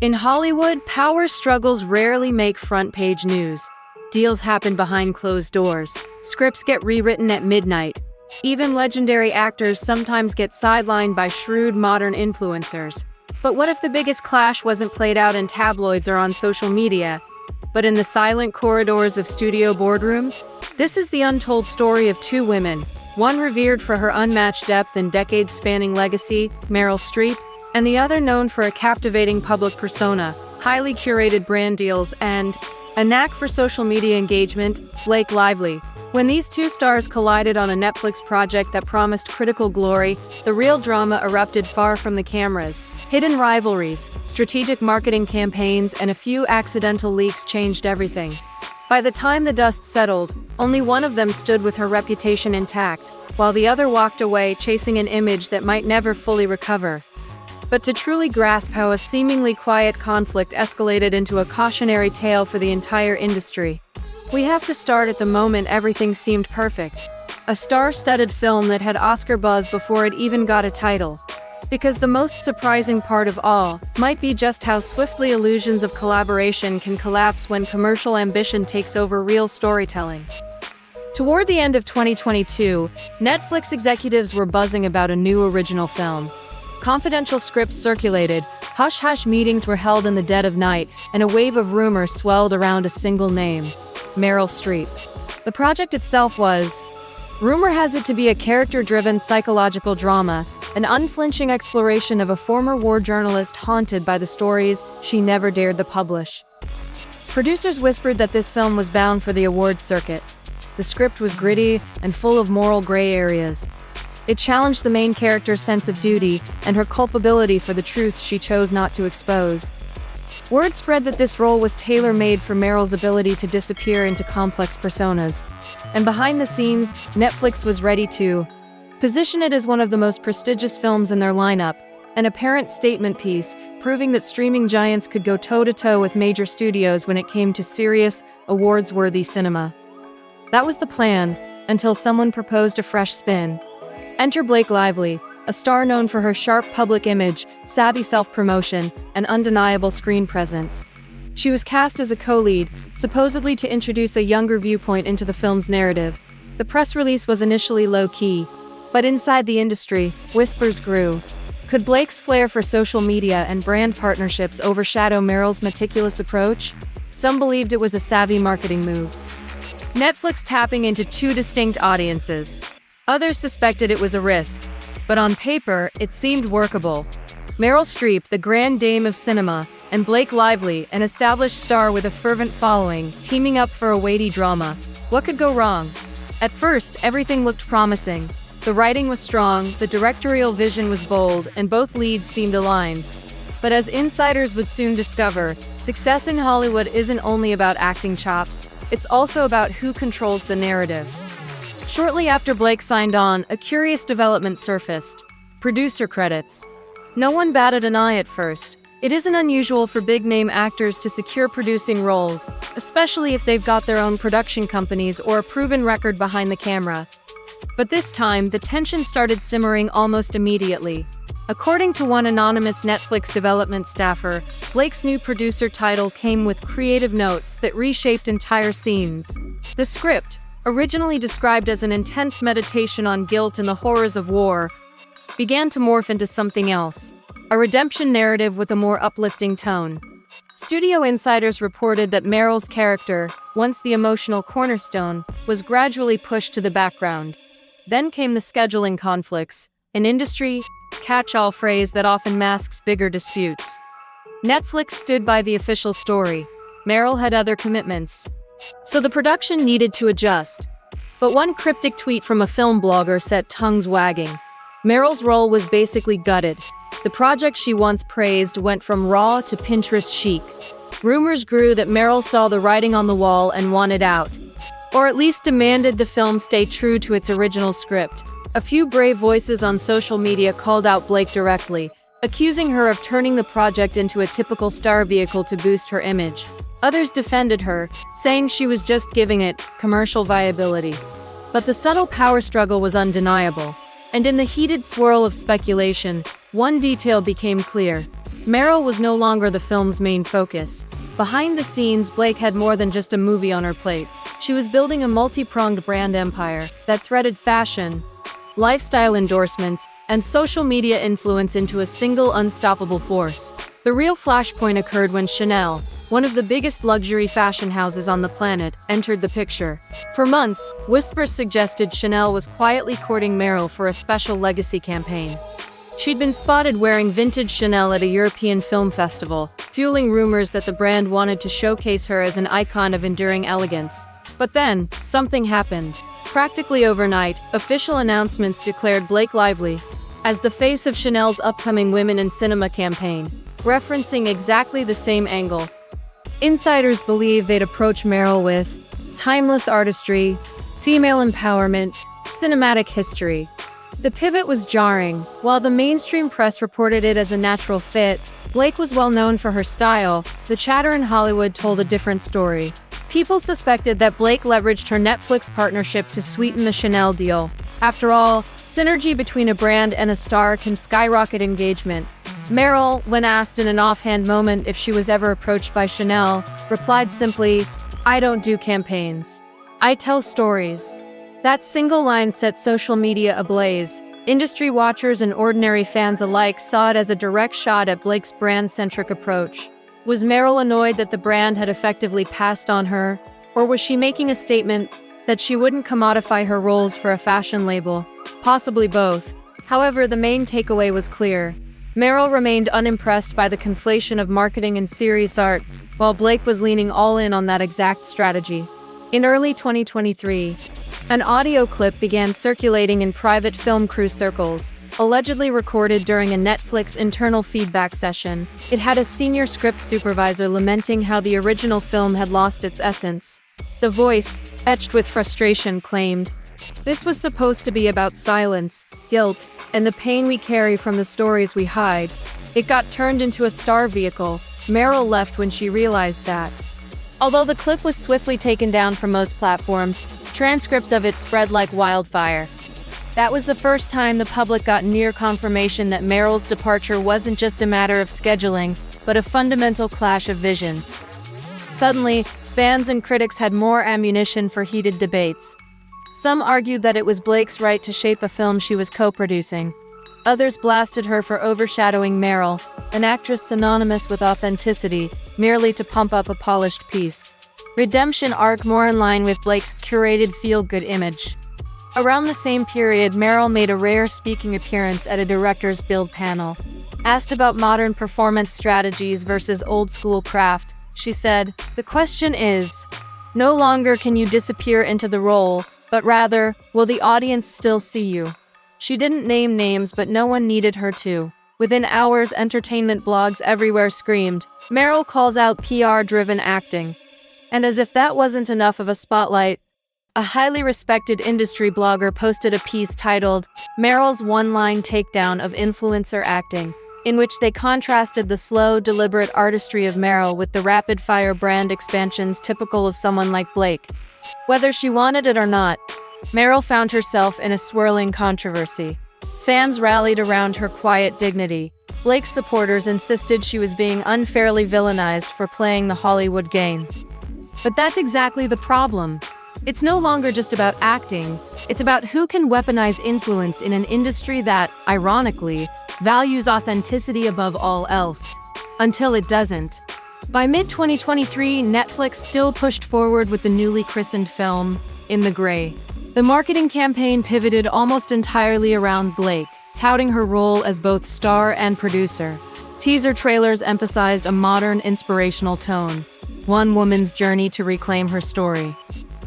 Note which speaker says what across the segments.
Speaker 1: In Hollywood, power struggles rarely make front-page news. Deals happen behind closed doors. Scripts get rewritten at midnight. Even legendary actors sometimes get sidelined by shrewd modern influencers. But what if the biggest clash wasn't played out in tabloids or on social media, but in the silent corridors of studio boardrooms? This is the untold story of two women, one revered for her unmatched depth and decades-spanning legacy, Meryl Streep, and the other known for a captivating public persona, highly curated brand deals, and a knack for social media engagement, Blake Lively. When these two stars collided on a Netflix project that promised critical glory, the real drama erupted far from the cameras. Hidden rivalries, strategic marketing campaigns, and a few accidental leaks changed everything. By the time the dust settled, only one of them stood with her reputation intact, while the other walked away chasing an image that might never fully recover. But to truly grasp how a seemingly quiet conflict escalated into a cautionary tale for the entire industry, we have to start at the moment everything seemed perfect. A star-studded film that had Oscar buzz before it even got a title. Because the most surprising part of all might be just how swiftly illusions of collaboration can collapse when commercial ambition takes over real storytelling. Toward the end of 2022, Netflix executives were buzzing about a new original film. Confidential scripts circulated, hush-hush meetings were held in the dead of night, and a wave of rumors swelled around a single name: Meryl Streep. The project itself was, rumor has it, to be a character-driven psychological drama, an unflinching exploration of a former war journalist haunted by the stories she never dared to publish. Producers whispered that this film was bound for the awards circuit. The script was gritty and full of moral gray areas. It challenged the main character's sense of duty and her culpability for the truths she chose not to expose. Word spread that this role was tailor-made for Meryl's ability to disappear into complex personas. And behind the scenes, Netflix was ready to position it as one of the most prestigious films in their lineup, an apparent statement piece, proving that streaming giants could go toe-to-toe with major studios when it came to serious, awards-worthy cinema. That was the plan, until someone proposed a fresh spin. Enter Blake Lively, a star known for her sharp public image, savvy self-promotion, and undeniable screen presence. She was cast as a co-lead, supposedly to introduce a younger viewpoint into the film's narrative. The press release was initially low-key, but inside the industry, whispers grew. Could Blake's flair for social media and brand partnerships overshadow Meryl's meticulous approach? Some believed it was a savvy marketing move. Netflix tapping into two distinct audiences. Others suspected it was a risk, but on paper, it seemed workable. Meryl Streep, the grand dame of cinema, and Blake Lively, an established star with a fervent following, teaming up for a weighty drama. What could go wrong? At first, everything looked promising. The writing was strong, the directorial vision was bold, and both leads seemed aligned. But as insiders would soon discover, success in Hollywood isn't only about acting chops, it's also about who controls the narrative. Shortly after Blake signed on, a curious development surfaced: producer credits. No one batted an eye at first. It isn't unusual for big-name actors to secure producing roles, especially if they've got their own production companies or a proven record behind the camera. But this time, the tension started simmering almost immediately. According to one anonymous Netflix development staffer, Blake's new producer title came with creative notes that reshaped entire scenes. The script, originally described as an intense meditation on guilt and the horrors of war, began to morph into something else: a redemption narrative with a more uplifting tone. Studio insiders reported that Meryl's character, once the emotional cornerstone, was gradually pushed to the background. Then came the scheduling conflicts, an industry catch-all phrase that often masks bigger disputes. Netflix stood by the official story. Meryl had other commitments, so the production needed to adjust. But one cryptic tweet from a film blogger set tongues wagging. Meryl's role was basically gutted. The project she once praised went from raw to Pinterest chic. Rumors grew that Meryl saw the writing on the wall and wanted out, or at least demanded the film stay true to its original script. A few brave voices on social media called out Blake directly, accusing her of turning the project into a typical star vehicle to boost her image. Others defended her, saying she was just giving it commercial viability. But the subtle power struggle was undeniable, and in the heated swirl of speculation, one detail became clear. Meryl was no longer the film's main focus. Behind the scenes, Blake had more than just a movie on her plate. She was building a multi-pronged brand empire that threaded fashion, lifestyle endorsements, and social media influence into a single unstoppable force. The real flashpoint occurred when Chanel, one of the biggest luxury fashion houses on the planet, entered the picture. For months, whispers suggested Chanel was quietly courting Meryl for a special legacy campaign. She'd been spotted wearing vintage Chanel at a European film festival, fueling rumors that the brand wanted to showcase her as an icon of enduring elegance. But then, something happened. Practically overnight, official announcements declared Blake Lively as the face of Chanel's upcoming Women in Cinema campaign, referencing exactly the same angle. Insiders believe they'd approach Meryl with timeless artistry, female empowerment, cinematic history. The pivot was jarring. While the mainstream press reported it as a natural fit, Blake was well known for her style. The chatter in Hollywood told a different story. People suspected that Blake leveraged her Netflix partnership to sweeten the Chanel deal. After all, synergy between a brand and a star can skyrocket engagement. Meryl, when asked in an offhand moment if she was ever approached by Chanel, replied simply, "I don't do campaigns. I tell stories." That single line set social media ablaze. Industry watchers and ordinary fans alike saw it as a direct shot at Blake's brand-centric approach. Was Meryl annoyed that the brand had effectively passed on her? Or was she making a statement that she wouldn't commodify her roles for a fashion label? Possibly both. However, the main takeaway was clear. Meryl remained unimpressed by the conflation of marketing and serious art, while Blake was leaning all in on that exact strategy. In early 2023, an audio clip began circulating in private film crew circles, allegedly recorded during a Netflix internal feedback session. It had a senior script supervisor lamenting how the original film had lost its essence. The voice, etched with frustration, claimed, "This was supposed to be about silence, guilt, and the pain we carry from the stories we hide. It got turned into a star vehicle." Meryl left when she realized that. Although the clip was swiftly taken down from most platforms, transcripts of it spread like wildfire. That was the first time the public got near confirmation that Meryl's departure wasn't just a matter of scheduling, but a fundamental clash of visions. Suddenly, fans and critics had more ammunition for heated debates. Some argued that it was Blake's right to shape a film she was co-producing. Others blasted her for overshadowing Meryl, an actress synonymous with authenticity, merely to pump up a polished piece. Redemption arc more in line with Blake's curated feel-good image. Around the same period, Meryl made a rare speaking appearance at a director's build panel. Asked about modern performance strategies versus old-school craft, she said, "The question is, no longer can you disappear into the role, but rather, will the audience still see you?" She didn't name names, but no one needed her to. Within hours, entertainment blogs everywhere screamed, "Meryl calls out PR-driven acting." And as if that wasn't enough of a spotlight, a highly respected industry blogger posted a piece titled, "Meryl's One-Line Takedown of Influencer Acting," in which they contrasted the slow, deliberate artistry of Meryl with the rapid-fire brand expansions typical of someone like Blake. Whether she wanted it or not, Meryl found herself in a swirling controversy. Fans rallied around her quiet dignity. Blake's supporters insisted she was being unfairly villainized for playing the Hollywood game. But that's exactly the problem. It's no longer just about acting, it's about who can weaponize influence in an industry that, ironically, values authenticity above all else. Until it doesn't. By mid-2023, Netflix still pushed forward with the newly christened film, In the Gray. The marketing campaign pivoted almost entirely around Blake, touting her role as both star and producer. Teaser trailers emphasized a modern, inspirational tone, one woman's journey to reclaim her story.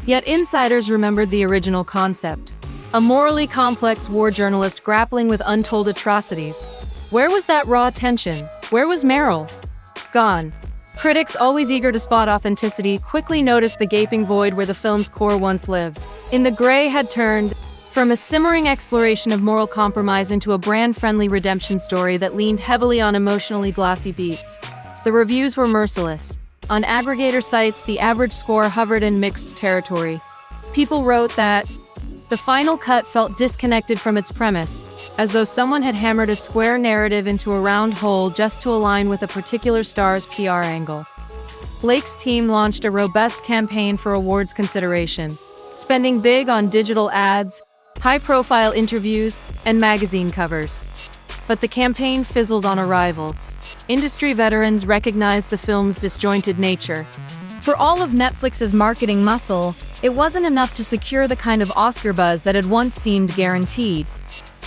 Speaker 1: Yet insiders remembered the original concept, a morally complex war journalist grappling with untold atrocities. Where was that raw tension? Where was Meryl? Gone. Critics, always eager to spot authenticity, quickly noticed the gaping void where the film's core once lived. In the Gray had turned from a simmering exploration of moral compromise into a brand-friendly redemption story that leaned heavily on emotionally glossy beats. The reviews were merciless. On aggregator sites, the average score hovered in mixed territory. People wrote that The final cut felt disconnected from its premise, as though someone had hammered a square narrative into a round hole just to align with a particular star's PR angle. Blake's team launched a robust campaign for awards consideration, spending big on digital ads, high-profile interviews, and magazine covers. But the campaign fizzled on arrival. Industry veterans recognized the film's disjointed nature. For all of Netflix's marketing muscle, it wasn't enough to secure the kind of Oscar buzz that had once seemed guaranteed.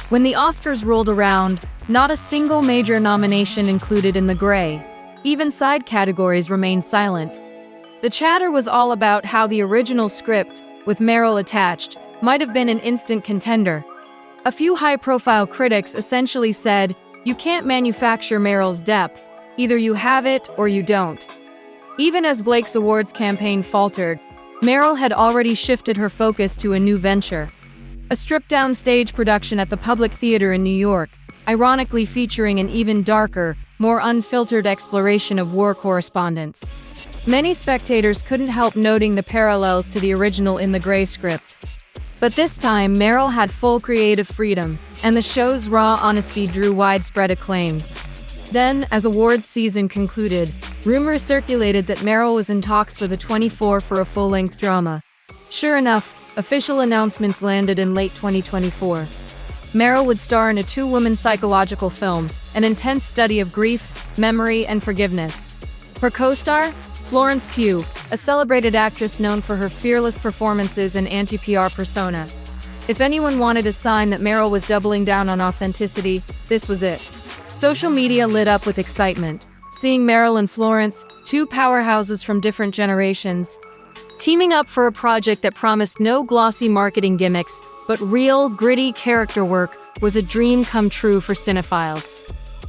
Speaker 1: When the Oscars rolled around, not a single major nomination included in the gray. Even side categories remained silent. The chatter was all about how the original script, with Meryl attached, might have been an instant contender. A few high-profile critics essentially said, "You can't manufacture Meryl's depth. Either you have it or you don't." Even as Blake's awards campaign faltered, Meryl had already shifted her focus to a new venture. A stripped-down stage production at the Public Theater in New York, ironically featuring an even darker, more unfiltered exploration of war correspondence. Many spectators couldn't help noting the parallels to the original In the Gray script. But this time, Meryl had full creative freedom, and the show's raw honesty drew widespread acclaim. Then, as awards season concluded, rumors circulated that Meryl was in talks with A24 for a full-length drama. Sure enough, official announcements landed in late 2024. Meryl would star in a two-woman psychological film, an intense study of grief, memory, and forgiveness. Her co-star? Florence Pugh, a celebrated actress known for her fearless performances and anti-PR persona. If anyone wanted a sign that Meryl was doubling down on authenticity, this was it. Social media lit up with excitement, seeing Meryl and Florence, two powerhouses from different generations, teaming up for a project that promised no glossy marketing gimmicks, but real, gritty character work was a dream come true for cinephiles.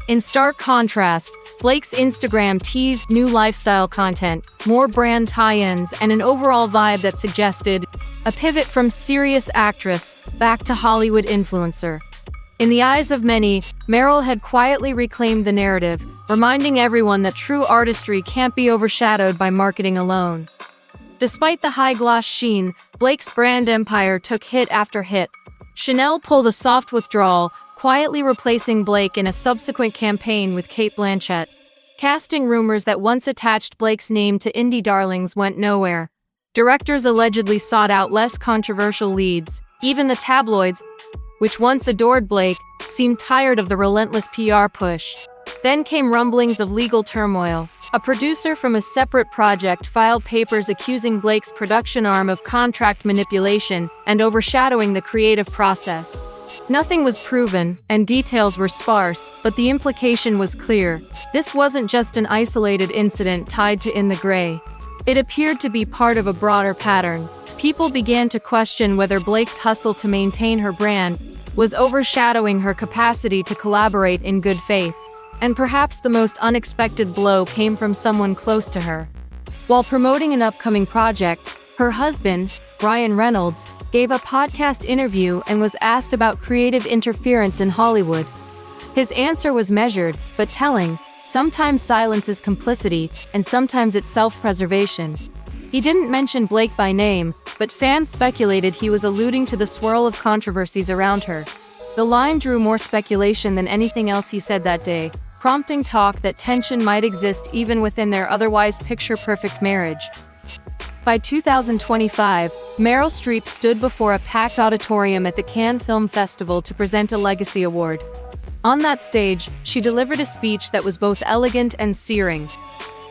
Speaker 1: In stark contrast, Blake's Instagram teased new lifestyle content, more brand tie-ins, and an overall vibe that suggested a pivot from serious actress back to Hollywood influencer. In the eyes of many, Meryl had quietly reclaimed the narrative, reminding everyone that true artistry can't be overshadowed by marketing alone. Despite the high-gloss sheen, Blake's brand empire took hit after hit. Chanel pulled a soft withdrawal, quietly replacing Blake in a subsequent campaign with Cate Blanchett. Casting rumors that once attached Blake's name to indie darlings went nowhere. Directors allegedly sought out less controversial leads. Even the tabloids, which once adored Blake, seemed tired of the relentless PR push. Then came rumblings of legal turmoil. A producer from a separate project filed papers accusing Blake's production arm of contract manipulation and overshadowing the creative process. Nothing was proven, and details were sparse, but the implication was clear. This wasn't just an isolated incident tied to In the Gray. It appeared to be part of a broader pattern. People began to question whether Blake's hustle to maintain her brand was overshadowing her capacity to collaborate in good faith. And perhaps the most unexpected blow came from someone close to her. While promoting an upcoming project, her husband, Ryan Reynolds, gave a podcast interview and was asked about creative interference in Hollywood. His answer was measured, but telling. Sometimes silence is complicity, and sometimes it's self-preservation. He didn't mention Blake by name, but fans speculated he was alluding to the swirl of controversies around her. The line drew more speculation than anything else he said that day, prompting talk that tension might exist even within their otherwise picture-perfect marriage. By 2025, Meryl Streep stood before a packed auditorium at the Cannes Film Festival to present a Legacy Award. On that stage, she delivered a speech that was both elegant and searing.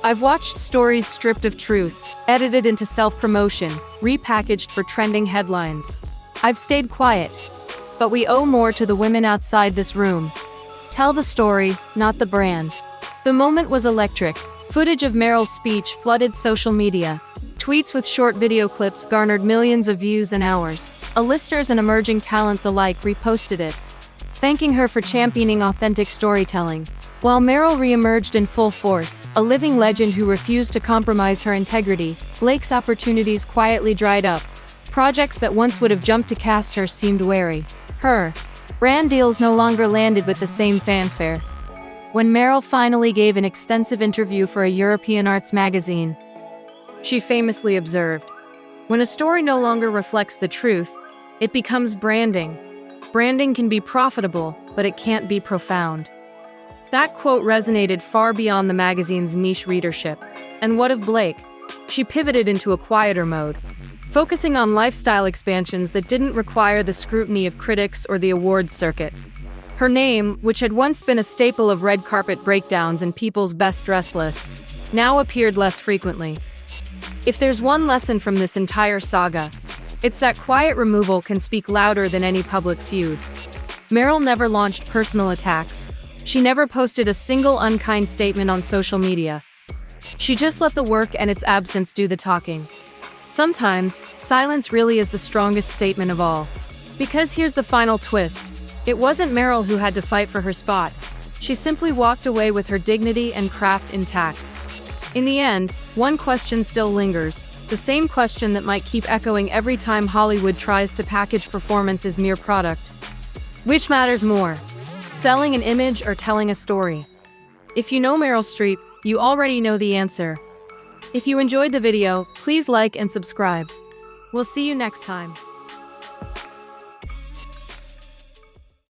Speaker 1: "I've watched stories stripped of truth, edited into self-promotion, repackaged for trending headlines. I've stayed quiet. But we owe more to the women outside this room. Tell the story, not the brand." The moment was electric. Footage of Meryl's speech flooded social media. Tweets with short video clips garnered millions of views and hours. A-listers and emerging talents alike reposted it, thanking her for championing authentic storytelling. While Meryl re-emerged in full force, a living legend who refused to compromise her integrity, Blake's opportunities quietly dried up. Projects that once would have jumped to cast her seemed wary. Her brand deals no longer landed with the same fanfare. When Meryl finally gave an extensive interview for a European arts magazine, she famously observed, "When a story no longer reflects the truth, It becomes branding. Branding can be profitable, but it can't be profound. That quote resonated far beyond the magazine's niche readership. And what of Blake? She pivoted into a quieter mode, focusing on lifestyle expansions that didn't require the scrutiny of critics or the awards circuit. Her name, which had once been a staple of red carpet breakdowns and people's best dressed lists, now appeared less frequently. If there's one lesson from this entire saga, it's that quiet removal can speak louder than any public feud. Meryl never launched personal attacks. She never posted a single unkind statement on social media. She just let the work and its absence do the talking. Sometimes, silence really is the strongest statement of all. Because here's the final twist. It wasn't Meryl who had to fight for her spot. She simply walked away with her dignity and craft intact. In the end, one question still lingers, the same question that might keep echoing every time Hollywood tries to package performance as mere product. Which matters more? Selling an image or telling a story? If you know Meryl Streep, you already know the answer. If you enjoyed the video, please like and subscribe. We'll see you next time.